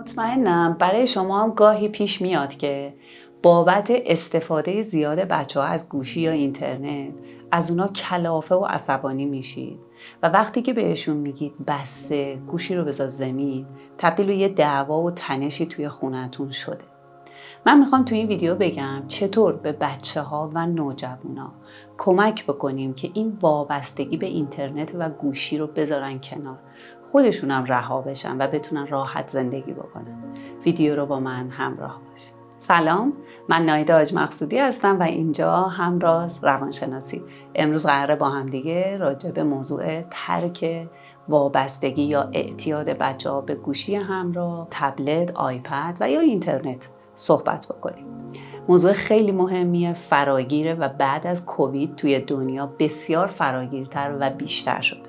مطمئنم برای شما هم گاهی پیش میاد که بابت استفاده زیاد بچه‌ها از گوشی یا اینترنت از اونا کلافه و عصبانی میشید و وقتی که بهشون میگید بسه گوشی رو بذار زمین، تبدیل به یه دعوا و تنشی توی خونتون شده. من میخوام تو این ویدیو بگم چطور به بچه‌ها و نوجوانا کمک بکنیم که این وابستگی به اینترنت و گوشی رو بذارن کنار، خودشون هم رها بشن و بتونن راحت زندگی بکنن. ویدیو رو با من همراه باشید. سلام، من نایده آج مقصودی هستم و اینجا همراز روانشناسی. امروز قراره با هم دیگه راجع به موضوع ترک وابستگی یا اعتیاد بچه‌ها به گوشی همراه، تبلت، آیپد و یا اینترنت صحبت بکنیم. موضوع خیلی مهمیه، فراگیره و بعد از کووید توی دنیا بسیار فراگیرتر و بیشتر شده.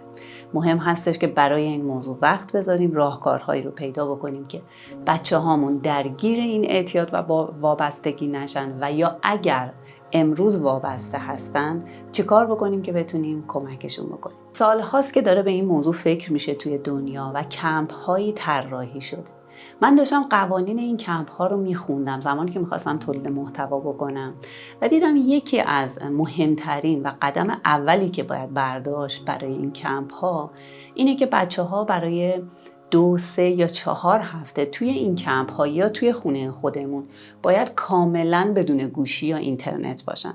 مهم هستش که برای این موضوع وقت بذاریم، راهکارهایی رو پیدا بکنیم که بچه هامون درگیر این اعتیاد و وابستگی نشن و یا اگر امروز وابسته هستن چیکار بکنیم که بتونیم کمکشون بکنیم. سال هاست که داره به این موضوع فکر میشه توی دنیا و کمپ هایی طراحی شده. من داشتم قوانین این کمپ ها رو میخوندم زمانی که میخواستم تولید محتوا بکنم و دیدم یکی از مهمترین و قدم اولی که باید برداشت برای این کمپ ها اینه که بچه ها برای 2، 3 یا 4 هفته توی این کمپ ها یا توی خونه خودمون باید کاملا بدون گوشی یا اینترنت باشن.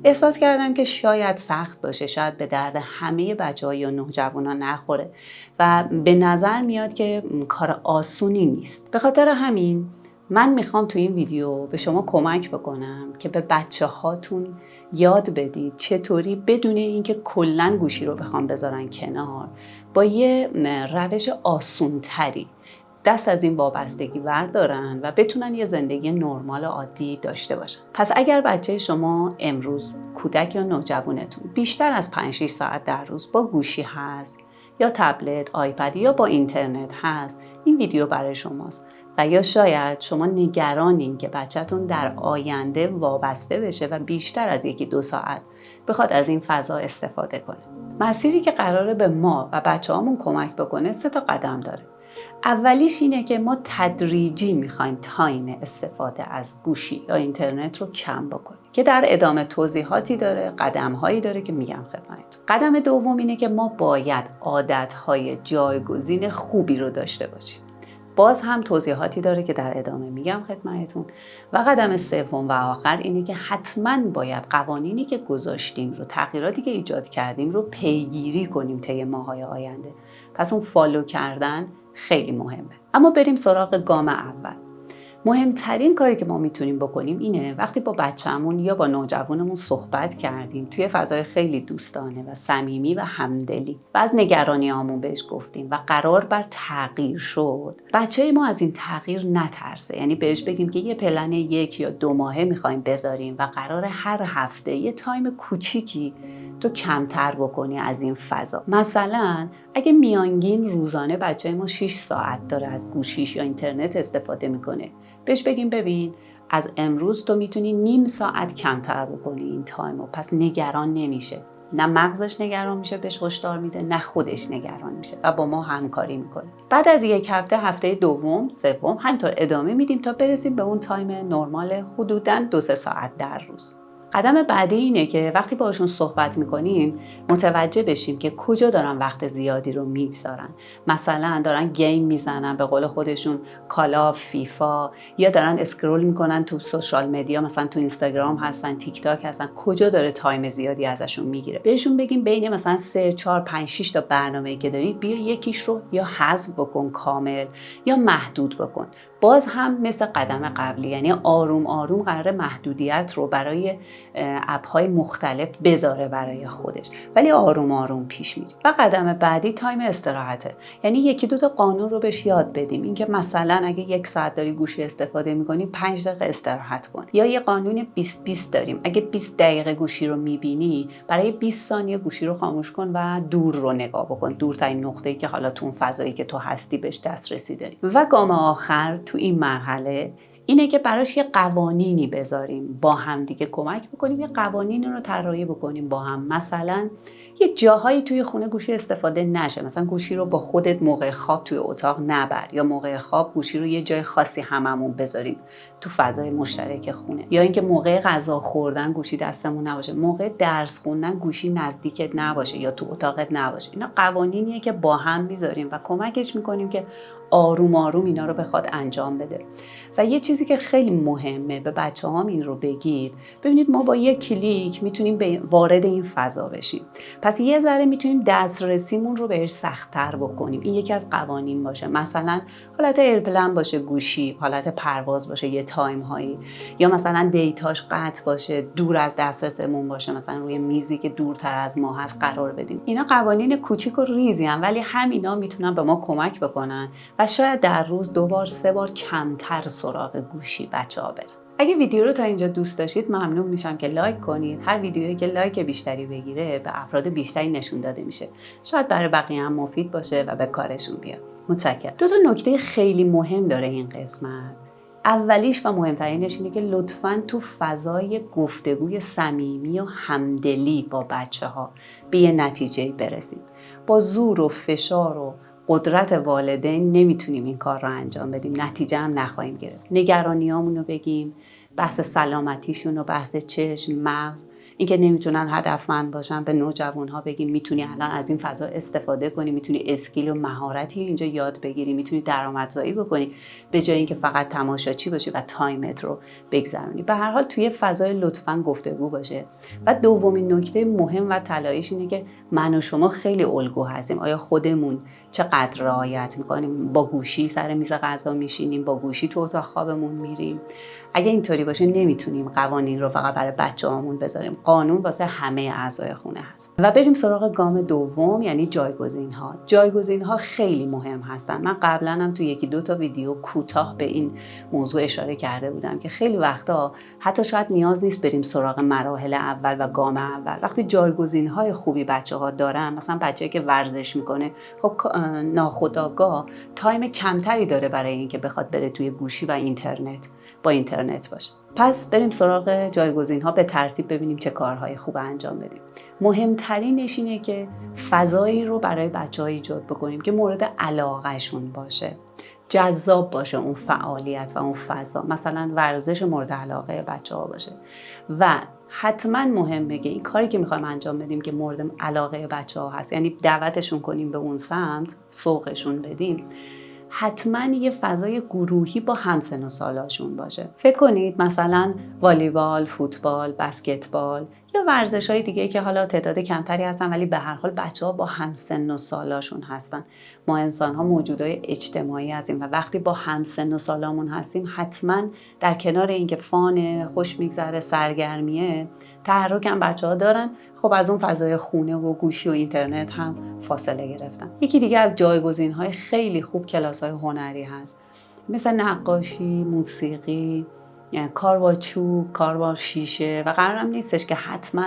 احساس کردم که شاید سخت باشه، شاید به درد همه بچه‌ها یا نوجوانا نخوره و به نظر میاد که کار آسونی نیست. به خاطر همین من میخوام تو این ویدیو به شما کمک بکنم که به بچه هاتون یاد بدید چطوری بدون اینکه کلاً گوشی رو بخوام بذارن کنار، با یه روش آسونتری دست از این وابستگی بردارن و بتونن یه زندگی نرمال و عادی داشته باشن. پس اگر بچه شما امروز، کودک یا نوجوانتون بیشتر از 5-6 ساعت در روز با گوشی هست یا تبلت، آیپد یا با اینترنت هست، این ویدیو برای شماست. و یا شاید شما نگرانین که بچه‌تون در آینده وابسته بشه و بیشتر از 1-2 ساعت بخواد از این فضا استفاده کنه. مسیری که قراره به ما و بچه‌هامون کمک بکنه 3 تا قدم داره. اولیش اینه که ما تدریجی میخوایم تایم استفاده از گوشی یا اینترنت رو کم بکنیم که در ادامه توضیحاتی داره، قدم‌هایی داره که میگم خدمتتون. قدم دوم اینه که ما باید عادت‌های جایگزین خوبی رو داشته باشیم. باز هم توضیحاتی داره که در ادامه میگم خدمتتون. و قدم سوم و آخر اینه که حتما باید قوانینی که گذاشتیم رو، تغییراتی که ایجاد کردیم رو پیگیری کنیم طی ماه‌های آینده. پس اون فالو کردن خیلی مهمه. اما بریم سراغ گام اول. مهمترین کاری که ما میتونیم بکنیم اینه وقتی با بچه‌مون یا با نوجوانمون صحبت کردیم توی فضای خیلی دوستانه و صمیمی و همدلی و از نگرانی‌هامون بهش گفتیم و قرار بر تغییر شد، بچه ما از این تغییر نترسه. یعنی بهش بگیم که یه پلن 1 یا 2 ماهه میخوایم بذاریم و قرار هر هفته یه تایم کوچیکی تو کمتر بکنی از این فضا. مثلا اگه میانگین روزانه بچه ما 6 ساعت داره از گوشیش یا اینترنت استفاده میکنه، بهش بگیم ببین از امروز تو میتونی نیم ساعت کمتر بکنی این تایمو، پس نگران نمیشه. نه مغزش نگران میشه بهش هشدار میده، نه خودش نگران میشه و با ما همکاری میکنه. بعد از 1 هفته، هفته دوم، سوم همینطور ادامه میدیم تا برسیم به اون تایم نرمال حدوداً 2-3 ساعت در روز. قدم بعدی اینه که وقتی باشون صحبت میکنیم متوجه بشیم که کجا دارن وقت زیادی رو میگذارن. مثلا دارن گیم میزنن، به قول خودشون کالا، فیفا، یا دارن اسکرول میکنن تو سوشال مدیا، مثلا تو اینستاگرام هستن، تیک تاک هستن. کجا داره تایم زیادی ازشون میگیره؟ بهشون بگیم بین مثلا 3، 4، 5، 6 تا برنامه‌ای که داری بیا یکیش رو یا حذف بکن کامل یا محدود بکن. باز هم مثل قدم قبلی، یعنی آروم آروم قراره محدودیت رو برای اپ‌های مختلف بذاره برای خودش، ولی آروم آروم پیش میره. و قدم بعدی تایم استراحته. یعنی 1-2 تا قانون رو بهش یاد بدیم. اینکه مثلا اگه 1 ساعت داری گوشی استفاده می‌کنی 5 دقیقه استراحت کن. یا یه قانون 20-20 داریم. اگه 20 دقیقه گوشی رو می‌بینی، برای 20 ثانیه گوشی رو خاموش کن و دور رو نگاه بکن. دورترین نقطه‌ای که حالا تو اون فضایی که تو هستی بهش دسترسی داری. و گام آخر تو این مرحله اینه که براش یه قوانینی بذاریم، با هم دیگه کمک بکنیم یه قوانینی رو طراحی بکنیم با هم. مثلا یه جاهایی توی خونه گوشی استفاده نشه، مثلا گوشی رو با خودت موقع خواب توی اتاق نبر، یا موقع خواب گوشی رو یه جای خاصی هممون بذاریم تو فضای مشترک خونه، یا اینکه موقع غذا خوردن گوشی دستمون نباشه، موقع درس خوندن گوشی نزدیکت نباشه یا تو اتاقت نباشه. اینا قوانینیه که با هم میذاریم و کمکش میکنیم که آروم آروم اینا رو بخواد انجام بده. و یه چیزی که خیلی مهمه به بچه‌هام این رو بگید، ببینید ما با یک کلیک میتونیم وارد این فضا بشیم. پس یه ذره میتونیم دسترسیمون رو بهش سخت‌تر بکنیم. این یکی از قوانین باشه. مثلا حالت ایرپلن باشه گوشی، حالت پرواز باشه یه تایم هایی، یا مثلا دیتاش قطع باشه، دور از دسترسمون باشه، مثلا روی میزی که دورتر از ما هست قرار بدیم. اینا قوانین کوچیک و ریزی ان، ولی همینا میتونن به ما کمک بکنن و شاید در روز 2 بار 3 بار کمتر سراغ گوشی بچه‌ها برن. اگه ویدیو رو تا اینجا دوست داشتید ممنون میشم که لایک کنید. هر ویدیویی که لایک بیشتری بگیره به افراد بیشتری نشون داده میشه. شاید برای بقیه هم مفید باشه و به کارشون بیاد. متشکرم. 2 تا نکته خیلی مهم داره این قسمت. اولیش و مهمترینش اینه که لطفاً تو فضای گفتگوی صمیمی و همدلی با بچه‌ها به یه نتیجه‌ای برسید. با زور و فشار و قدرت والدین نمیتونیم این کار رو انجام بدیم، نتیجه هم نخواهیم گرفت. نگرانیامون رو بگیم، بحث سلامتیشون و بحث چشم، مغز، اینکه نمیتونن هدفمند باشن، به نوجوانها بگیم میتونی الان از این فضا استفاده کنی، میتونی اسکیل و مهارتی اینجا یاد بگیری، میتونی درآمدزایی بکنی به جای اینکه فقط تماشاچی باشی و تایمت رو بگذرونی. به هر حال توی فضای لطفاً گفتگو باشه. و دومین نکته مهم و طلاییش اینه که من و شما خیلی الگو هستیم. آیا خودمون چقدر رعایت میکنیم؟ با گوشی سر میز غذا میشینیم، با گوشی تو اتاق خوابمون میریم. اگه اینطوری باشه نمیتونیم قوانین رو فقط برای بچه‌هامون بذاریم. قانون واسه همه اعضای خونه هست. و بریم سراغ گام دوم، یعنی جایگزین‌ها. جایگزین‌ها خیلی مهم هستن. من قبلا هم تو 1-2 تا ویدیو کوتاه به این موضوع اشاره کرده بودم که خیلی وقتا حتی شاید نیاز نیست بریم سراغ مراحل اول و گام اول. وقتی جایگزین‌های خوبی بچه‌ها دارن، مثلا بچه‌ای که ورزش میکنه، خب ناخودآگاه تایم کمتری داره برای اینکه بخواد بره توی گوشی و اینترنت با اینترنت باشه. پس بریم سراغ جایگزین‌ها به ترتیب ببینیم چه کارهای خوب انجام بدیم. مهمترینش اینه که فضایی رو برای بچه‌ها ایجاد بکنیم که مورد علاقهشون باشه. جذاب باشه اون فعالیت و اون فضا. مثلا ورزش مورد علاقه بچه‌ها باشه. و حتما مهمه که این کاری که می‌خوایم انجام بدیم که مورد علاقه بچه‌ها هست، یعنی دعوتشون کنیم به اون سمت، سوقشون بدیم، حتما یه فضای گروهی با همسن و سالاشون باشه. فکر کنید مثلا والیبال، فوتبال، بسکتبال یا ورزش‌های دیگه که حالا تعداد کمتری هستن ولی به هر حال بچه‌ها با همسن و سالاشون هستن. ما انسان‌ها موجودای اجتماعی هستیم و وقتی با همسن و سالامون هستیم حتما در کنار اینکه فان خوش میگذره، سرگرمیه، تحرک هم بچه‌ها دارن. خب از اون فضای خونه و گوشی و اینترنت هم فاصله گرفتن. یکی دیگه از جایگزین‌های خیلی خوب کلاس‌های هنری هست، مثل نقاشی، موسیقی، یعنی کار با چوب، کار با شیشه. و قرارم نیستش که حتما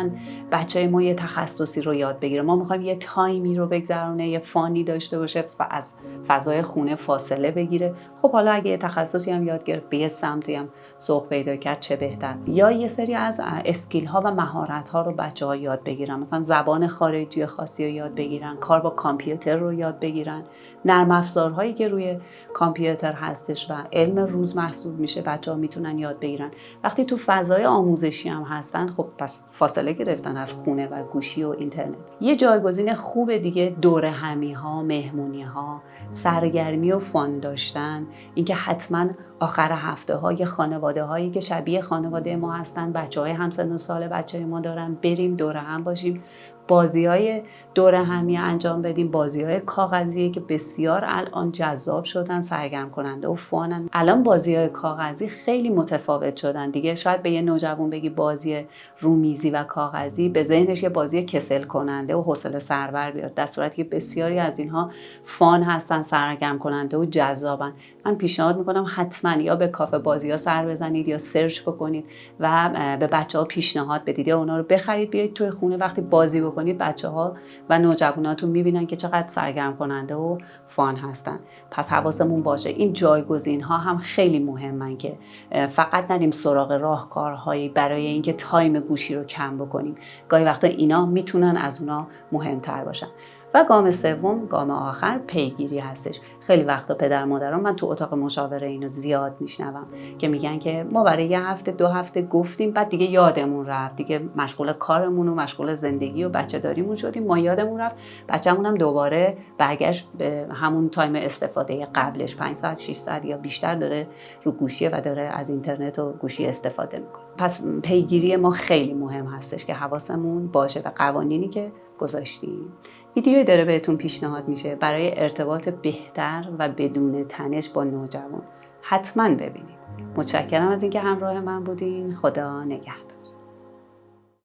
بچه‌ی ما یه تخصصی رو یاد بگیره. ما می‌خوایم یه تایمی رو بگذرونه، یه فانی داشته باشه، از فضای خونه فاصله بگیره. خب حالا اگه یه تخصصی هم یاد گرفت، به یه سمتی هم سوق پیدا کرد، چه بهتر. یا یه سری از اسکیل ها و مهارت ها رو بچه‌ها یاد بگیرن، مثلا زبان خارجی خاصی رو یاد بگیرن، کار با کامپیوتر رو یاد بگیرن، نرم افزارهایی که روی کامپیوتر هستش و علم روز محسوب میشه بچه‌ها میتونن یاد بگیرن. وقتی تو فضای آموزشی هم هستن، خب پس فاصله گرفتن از خونه و گوشی و اینترنت. یه جایگزین خوب دیگه دوره همی ها، مهمونی ها، سرگرمی و فان داشتن. اینکه حتما آخر هفته ها یه خانواده هایی که شبیه خانواده ما هستن، بچه‌های همسن و سال بچه‌های ما دارن، بریم دوره هم باشیم، بازی‌های دوره همی انجام بدیم. بازی‌های کاغذی که بسیار الان جذاب شدن، سرگرم کننده و فانن. الان بازی‌های کاغذی خیلی متفاوت شدن دیگه. شاید به یه نوجوان بگی بازی رومیزی و کاغذی، به ذهنش یه بازی کسل کننده و حوصله سربر بیاد، در صورتی که بسیاری از اینها فان هستن، سرگرم کننده و جذابن. من پیشنهاد میکنم حتما یا به کافه بازی‌ها سر بزنید یا سرچ بکنید و به بچه‌ها پیشنهاد بدید یا اونا رو بخرید بیایید توی خونه. وقتی بازی بکنید بچه‌ها و نوجواناتون میبینن که چقدر سرگرم کننده و فان هستن. پس حواسمون باشه این جایگزین‌ها هم خیلی مهمن که فقط نریم سراغ راهکارهایی برای اینکه تایم گوشی رو کم بکنیم. گاهی وقتا اینا میتونن از اونا مهمتر باشن. و گام سوم، گام آخر، پیگیری هستش. خیلی وقتا پدر مادران، من تو اتاق مشاوره اینو زیاد میشنوم که میگن که ما برای 1 هفته 2 هفته گفتیم، بعد دیگه یادمون رفت، دیگه مشغول کارمون و مشغول زندگی و بچه داریمون شدیم، ما یادمون رفت، بچه‌مون هم دوباره برگشت به همون تایم استفاده قبلش، 5 ساعت 6 ساعت یا بیشتر داره رو گوشیه و داره از اینترنت و گوشی استفاده میکنه. پس پیگیری ما خیلی مهم هستش که حواسمون باشه و قوانینی که گذاشتیم. ویدیویی داره بهتون پیشنهاد میشه برای ارتباط بهتر و بدون تنش با نوجوان. حتما ببینید. متشکرم از اینکه همراه من بودین. خدا نگهدار.